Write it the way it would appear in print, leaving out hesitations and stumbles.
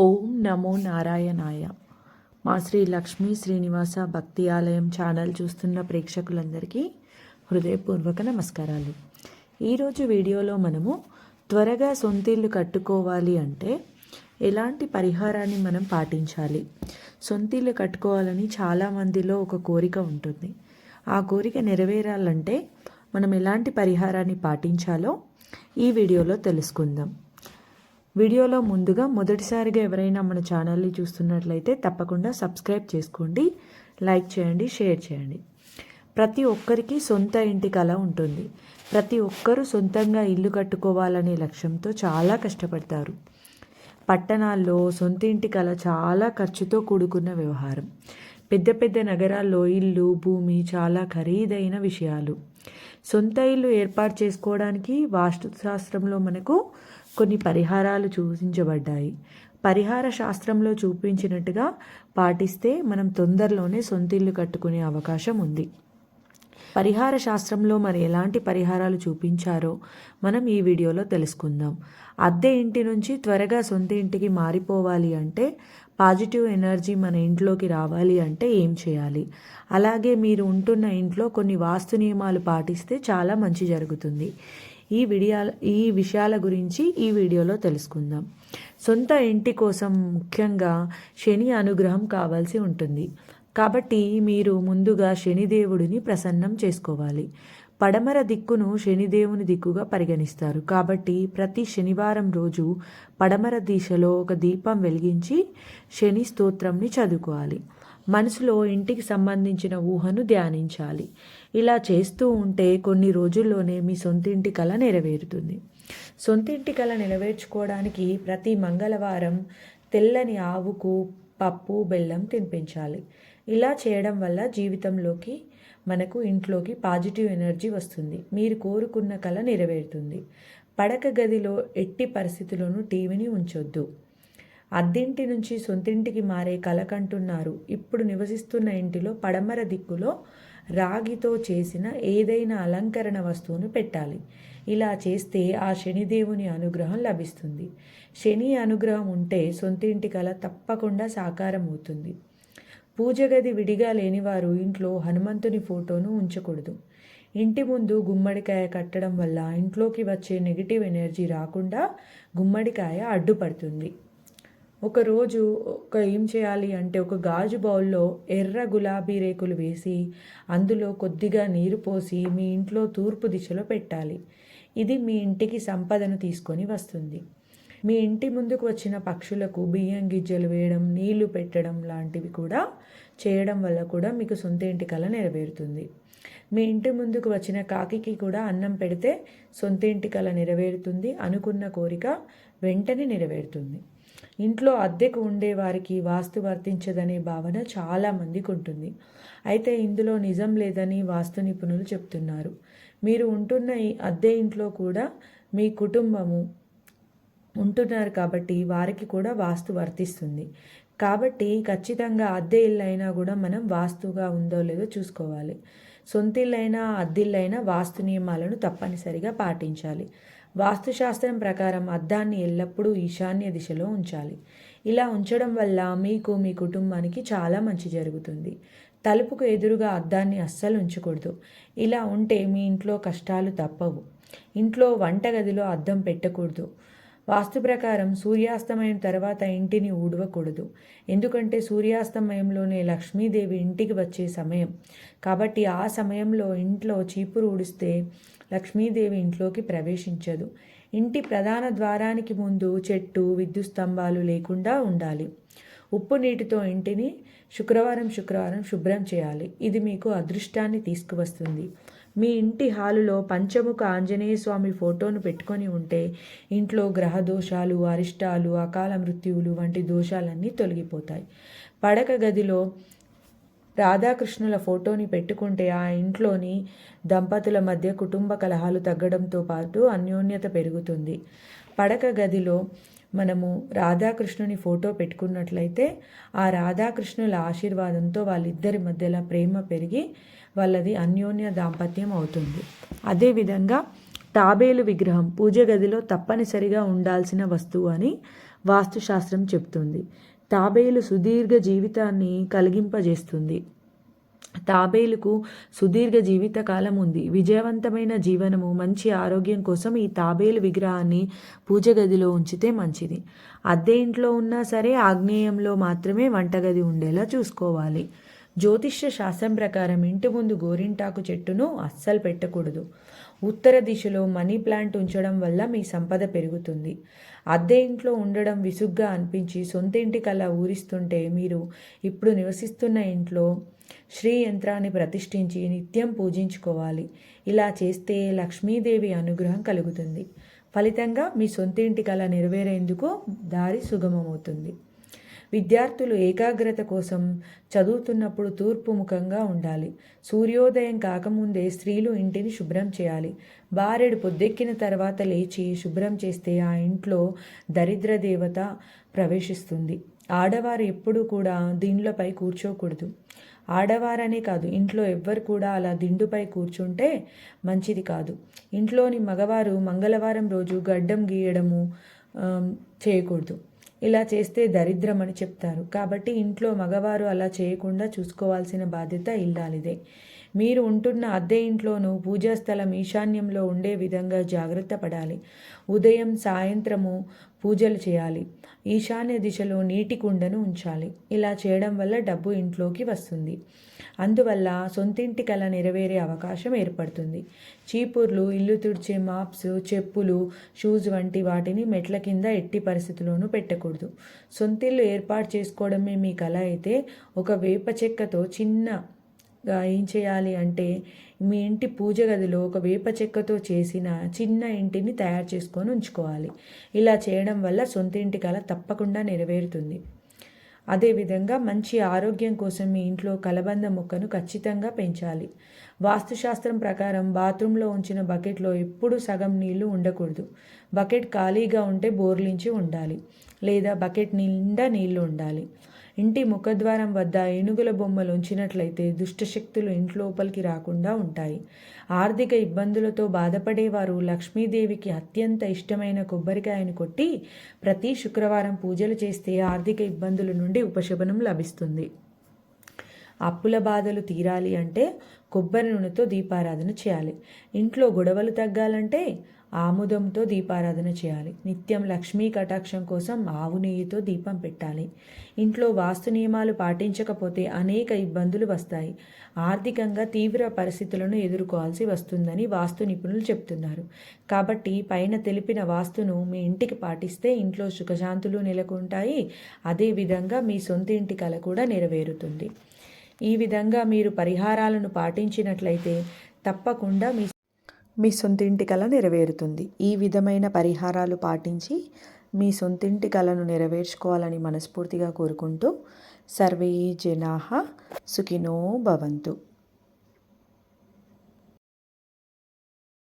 ఓం నమో నారాయణాయ. మా శ్రీ లక్ష్మీ శ్రీనివాస భక్తి ఆలయం ఛానల్ చూస్తున్న ప్రేక్షకులందరికీ హృదయపూర్వక నమస్కారాలు. ఈరోజు వీడియోలో మనము త్వరగా సొంతిల్లు కట్టుకోవాలి అంటే ఎలాంటి పరిహారాన్ని మనం పాటించాలి. సొంతిల్లు కట్టుకోవాలని చాలామందిలో ఒక కోరిక ఉంటుంది. ఆ కోరిక నెరవేరాలంటే మనం ఎలాంటి పరిహారాన్ని పాటించాలో ఈ వీడియోలో తెలుసుకుందాం. వీడియోలో ముందుగా మొదటిసారిగా ఎవరైనా మన ఛానల్ని చూస్తున్నట్లయితే తప్పకుండా సబ్స్క్రైబ్ చేసుకోండి, లైక్ చేయండి, షేర్ చేయండి. ప్రతి ఒక్కరికి సొంత ఇంటి కల ఉంటుంది. ప్రతి ఒక్కరూ సొంతంగా ఇల్లు కట్టుకోవాలనే లక్ష్యంతో చాలా కష్టపడతారు. పట్టణాల్లో సొంత ఇంటి కల చాలా ఖర్చుతో కూడుకున్న వ్యవహారం. పెద్ద పెద్ద నగరాల్లో ఇల్లు, భూమి చాలా ఖరీదైన విషయాలు. సొంత ఇల్లు ఏర్పాటు చేసుకోవడానికి వాస్తుశాస్త్రంలో మనకు కొన్ని పరిహారాలు సూచించబడ్డాయి. పరిహార శాస్త్రంలో చూపించినట్టుగా పాటిస్తే మనం తొందరలోనే సొంత ఇల్లు కట్టుకునే అవకాశం ఉంది. పరిహార శాస్త్రంలో మరి ఎలాంటి పరిహారాలు చూపించారో మనం ఈ వీడియోలో తెలుసుకుందాం. అద్దె ఇంటి నుంచి త్వరగా సొంత ఇంటికి మారిపోవాలి అంటే, పాజిటివ్ ఎనర్జీ మన ఇంట్లోకి రావాలి అంటే ఏం చేయాలి, అలాగే మీరు ఉంటున్న ఇంట్లో కొన్ని వాస్తు నియమాలు పాటిస్తే చాలా మంచి జరుగుతుంది. ఈ విషయాల గురించి ఈ వీడియోలో తెలుసుకుందాం. సొంత ఇంటి కోసం ముఖ్యంగా శని అనుగ్రహం కావాల్సి ఉంటుంది. కాబట్టి మీరు ముందుగా శనిదేవుడిని ప్రసన్నం చేసుకోవాలి. పడమర దిక్కును శనిదేవుని దిక్కుగా పరిగణిస్తారు. కాబట్టి ప్రతి శనివారం రోజు పడమర దిశలో ఒక దీపం వెలిగించి శని స్తోత్రంని చదువుకోవాలి. మనసులో ఇంటికి సంబంధించిన ఊహను ధ్యానించాలి. ఇలా చేస్తూ ఉంటే కొన్ని రోజుల్లోనే మీ సొంతింటి కల నెరవేరుతుంది. సొంతింటి కల నెరవేర్చుకోవడానికి ప్రతి మంగళవారం తెల్లని ఆవుకు పప్పు, బెల్లం తినిపించాలి. ఇలా చేయడం వల్ల జీవితంలోకి మనకు ఇంట్లోకి పాజిటివ్ ఎనర్జీ వస్తుంది. మీరు కోరుకున్న కల నెరవేరుతుంది. పడక గదిలో ఎట్టి పరిస్థితుల్లోనూ టీవీని ఉంచొద్దు. అద్దెంటి నుంచి సొంతింటికి మారే కల కంటున్నారు. ఇప్పుడు నివసిస్తున్న ఇంటిలో పడమర దిక్కులో రాగితో చేసిన ఏదైనా అలంకరణ వస్తువును పెట్టాలి. ఇలా చేస్తే ఆ శనిదేవుని అనుగ్రహం లభిస్తుంది. శని అనుగ్రహం ఉంటే సొంతింటి కల తప్పకుండా సాకారం అవుతుంది. పూజ గది విడిగా లేనివారు ఇంట్లో హనుమంతుని ఫోటోను ఉంచకూడదు. ఇంటి ముందు గుమ్మడికాయ కట్టడం వల్ల ఇంట్లోకి వచ్చే నెగిటివ్ ఎనర్జీ రాకుండా గుమ్మడికాయ అడ్డుపడుతుంది. ఒకరోజు ఏం చేయాలి అంటే, ఒక గాజు బౌల్లో ఎర్ర గులాబీ రేకులు వేసి అందులో కొద్దిగా నీరు పోసి మీ ఇంట్లో తూర్పు దిశలో పెట్టాలి. ఇది మీ ఇంటికి సంపదను తీసుకొని వస్తుంది. మీ ఇంటి ముందుకు వచ్చిన పక్షులకు బియ్యం గిజ్జలు వేయడం, నీళ్లు పెట్టడం లాంటివి కూడా చేయడం వల్ల కూడా మీకు సొంత ఇంటి కల నెరవేరుతుంది. మీ ఇంటి ముందుకు వచ్చిన కాకికి కూడా అన్నం పెడితే సొంత ఇంటి కల నెరవేరుతుంది. అనుకున్న కోరిక వెంటనే నెరవేరుతుంది. ఇంట్లో అద్దెకు ఉండే వారికి వాస్తు వర్తించదనే భావన చాలామందికి ఉంటుంది. అయితే ఇందులో నిజం లేదని వాస్తు నిపుణులు చెప్తున్నారు. మీరు ఉంటున్న ఈ అద్దె ఇంట్లో కూడా మీ కుటుంబము ఉంటున్నారు కాబట్టి వారికి కూడా వాస్తు వర్తిస్తుంది. కాబట్టి ఖచ్చితంగా అద్దె ఇల్లు అయినా కూడా మనం వాస్తుగా ఉందో లేదో చూసుకోవాలి. సొంత ఇల్లైనా అద్దిల్లైనా వాస్తు నియమాలను తప్పనిసరిగా పాటించాలి. వాస్తుశాస్త్రం ప్రకారం అద్దాన్ని ఎల్లప్పుడూ ఈశాన్య దిశలో ఉంచాలి. ఇలా ఉంచడం వల్ల మీకు, మీ కుటుంబానికి చాలా మంచి జరుగుతుంది. తలుపుకు ఎదురుగా అద్దాన్ని అస్సలు ఉంచకూడదు. ఇలా ఉంటే మీ ఇంట్లో కష్టాలు తప్పవు. ఇంట్లో వంటగదిలో అద్దం పెట్టకూడదు. వాస్తు ప్రకారం సూర్యాస్తమయం తర్వాత ఇంటిని ఊడవకూడదు. ఎందుకంటే సూర్యాస్తమయంలోనే లక్ష్మీదేవి ఇంటికి వచ్చే సమయం. కాబట్టి ఆ సమయంలో ఇంట్లో చీపురు ఊడిస్తే లక్ష్మీదేవి ఇంట్లోకి ప్రవేశించదు. ఇంటి ప్రధాన ద్వారానికి ముందు చెట్టు, విద్యుత్ స్తంభాలు లేకుండా ఉండాలి. ఉప్పు నీటితో ఇంటిని శుక్రవారం శుభ్రం చేయాలి. ఇది మీకు అదృష్టాన్ని తీసుకువస్తుంది. మీ ఇంటి హాలులో పంచముఖ ఆంజనేయ స్వామి ఫోటోను పెట్టుకొని ఉంటే ఇంట్లో గ్రహ దోషాలు, అరిష్టాలు, అకాల మృత్యువులు వంటి దోషాలన్నీ తొలగిపోతాయి. పడక గదిలో రాధాకృష్ణుల ఫోటోని పెట్టుకుంటే ఆ ఇంట్లోని దంపతుల మధ్య కుటుంబ కలహాలు తగ్గడంతో పాటు అన్యోన్యత పెరుగుతుంది. పడక గదిలో మనము రాధాకృష్ణుని ఫోటో పెట్టుకున్నట్లయితే ఆ రాధాకృష్ణుల ఆశీర్వాదంతో వాళ్ళిద్దరి మధ్యలో ప్రేమ పెరిగి వాళ్ళది అన్యోన్య దాంపత్యం అవుతుంది. అదేవిధంగా తాబేలు విగ్రహం పూజ గదిలో తప్పనిసరిగా ఉండాల్సిన వస్తువు అని వాస్తుశాస్త్రం చెప్తుంది. తాబేలు సుదీర్ఘ జీవితాన్ని కలిగింపజేస్తుంది. తాబేలుకు సుదీర్ఘ జీవితకాలం ఉంది. విజయవంతమైన జీవనము, మంచి ఆరోగ్యం కోసం ఈ తాబేలు విగ్రహాన్ని పూజ గదిలో ఉంచితే మంచిది. అద్దె ఇంట్లో ఉన్నా సరే ఆగ్నేయంలో మాత్రమే వంటగది ఉండేలా చూసుకోవాలి. జ్యోతిష్య శాస్త్రం ప్రకారం ఇంటి ముందు గోరింటాకు చెట్టును అస్సలు పెట్టకూడదు. ఉత్తర దిశలో మనీ ప్లాంట్ ఉంచడం వల్ల మీ సంపద పెరుగుతుంది. అద్దె ఇంట్లో ఉండడం విసుగ్గా అనిపించి సొంత ఇంటికి అలా ఊరిస్తుంటే మీరు ఇప్పుడు నివసిస్తున్న ఇంట్లో శ్రీ యంత్రాన్ని ప్రతిష్ఠించి నిత్యం పూజించుకోవాలి. ఇలా చేస్తే లక్ష్మీదేవి అనుగ్రహం కలుగుతుంది. ఫలితంగా మీ సొంత ఇంటి కల నెరవేరేందుకు దారి సుగమమవుతుంది. విద్యార్థులు ఏకాగ్రత కోసం చదువుతున్నప్పుడు తూర్పు ముఖంగా ఉండాలి. సూర్యోదయం కాకముందే స్త్రీలు ఇంటిని శుభ్రం చేయాలి. బారెడు పొద్దెక్కిన తర్వాత లేచి శుభ్రం చేస్తే ఆ ఇంట్లో దరిద్ర దేవత ప్రవేశిస్తుంది. ఆడవారు ఎప్పుడూ కూడా దిండ్లపై కూర్చోకూడదు. ఆడవారనే కాదు, ఇంట్లో ఎవ్వరు కూడా అలా దిండుపై కూర్చుంటే మంచిది కాదు. ఇంట్లోని మగవారు మంగళవారం రోజు గడ్డం గీయడము చేయకూడదు. ఇలా చేస్తే దరిద్రం అని చెప్తారు. కాబట్టి ఇంట్లో మగవారు అలా చేయకుండా చూసుకోవాల్సిన బాధ్యత ఇల్లాలిదే. మీరు ఉంటున్న అద్దె ఇంట్లోనూ పూజా స్థలం ఈశాన్యంలో ఉండే విధంగా జాగ్రత్త పడాలి. ఉదయం సాయంత్రము పూజలు చేయాలి. ఈశాన్య దిశలో నీటి కుండను ఉంచాలి. ఇలా చేయడం వల్ల డబ్బు ఇంట్లోకి వస్తుంది. అందువల్ల సొంతింటి కల నెరవేరే అవకాశం ఏర్పడుతుంది. చీపుర్లు, ఇల్లు తుడిచే మాప్స్, చెప్పులు, షూస్ వంటి వాటిని మెట్ల కింద ఎట్టి పరిస్థితుల్లోనూ పెట్టకూడదు. సొంతిల్లు ఏర్పాటు చేసుకోవడమే మీ కల అయితే ఒక వేప చెక్కతో చిన్నగా ఏం చేయాలి అంటే మీ ఇంటి పూజ గదిలో ఒక వేప చెక్కతో చేసిన చిన్న ఇంటిని తయారు చేసుకొని ఉంచుకోవాలి. ఇలా చేయడం వల్ల సొంత ఇంటి కల తప్పకుండా నెరవేరుతుంది. అదేవిధంగా మంచి ఆరోగ్యం కోసం మీ ఇంట్లో కలబంద మొక్కను ఖచ్చితంగా పెంచాలి. వాస్తుశాస్త్రం ప్రకారం బాత్రూంలో ఉంచిన బకెట్లో ఎప్పుడూ సగం నీళ్లు ఉండకూడదు. బకెట్ ఖాళీగా ఉంటే బోర్లించి ఉండాలి, లేదా బకెట్ నిండా నీళ్లు ఉండాలి. ఇంటి ముఖద్వారం వద్ద ఏనుగుల బొమ్మలు ఉంచినట్లయితే దుష్టశక్తులు ఇంట్లోపలికి రాకుండా ఉంటాయి. ఆర్థిక ఇబ్బందులతో బాధపడేవారు లక్ష్మీదేవికి అత్యంత ఇష్టమైన కొబ్బరికాయను కొట్టి ప్రతి శుక్రవారం పూజలు చేస్తే ఆర్థిక ఇబ్బందుల నుండి ఉపశమనం లభిస్తుంది. అప్పుల బాధలు తీరాలి అంటే కొబ్బరి నూనెతో దీపారాధన చేయాలి. ఇంట్లో గొడవలు తగ్గాలంటే ఆముదంతో దీపారాధన చేయాలి. నిత్యం లక్ష్మీ కటాక్షం కోసం ఆవు నెయ్యితో దీపం పెట్టాలి. ఇంట్లో వాస్తు నియమాలు పాటించకపోతే అనేక ఇబ్బందులు వస్తాయి. ఆర్థికంగా తీవ్ర పరిస్థితులను ఎదుర్కోవాల్సి వస్తుందని వాస్తు నిపుణులు చెప్తున్నారు. కాబట్టి పైన తెలిపిన వాస్తును మీ ఇంటికి పాటిస్తే ఇంట్లో సుఖశాంతులు నెలకొంటాయి. అదేవిధంగా మీ సొంత ఇంటి కల కూడా నెరవేరుతుంది. ఈ విధంగా మీరు పరిహారాలను పాటించినట్లయితే తప్పకుండా మీ సొంతింటి కల నెరవేరుతుంది. ఈ విధమైన పరిహారాలు పాటించి మీ సొంతింటి కలను నెరవేర్చుకోవాలని మనస్ఫూర్తిగా కోరుకుంటూ సర్వే జనాః సుఖినో భవంతు.